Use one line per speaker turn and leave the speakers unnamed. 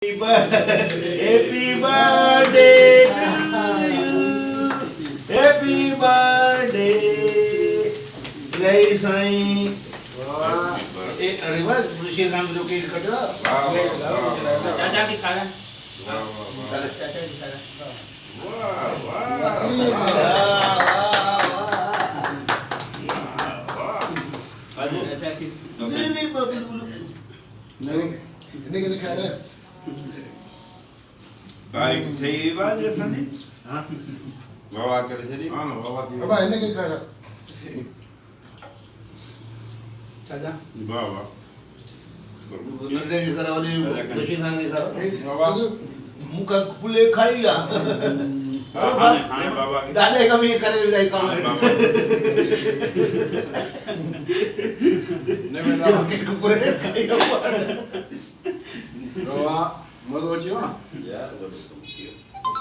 Happy birthday to you. Happy birthday. जय साईं। अरे वाह ऋषि राम जो केक कटो।
चाचा की खाना। चाचा की खाना।
नहीं किसे खा रहे?
तारीख थी बात जैसा नहीं
हाँ
बाबा करे चली
हाँ बाबा की
बाबा इन्हें क्या खा रहा?
चाचा
बाबा
लड़ने की तरह वाली ऋषि राम की तरह।
बाबा
मुका पुले खाइया।
खाने बाबा के
दाने का भी करे जाए काम।
नहीं मैं बाबा
के पूरे खाइया।
बाबा मत बचियो ना
यार वो तो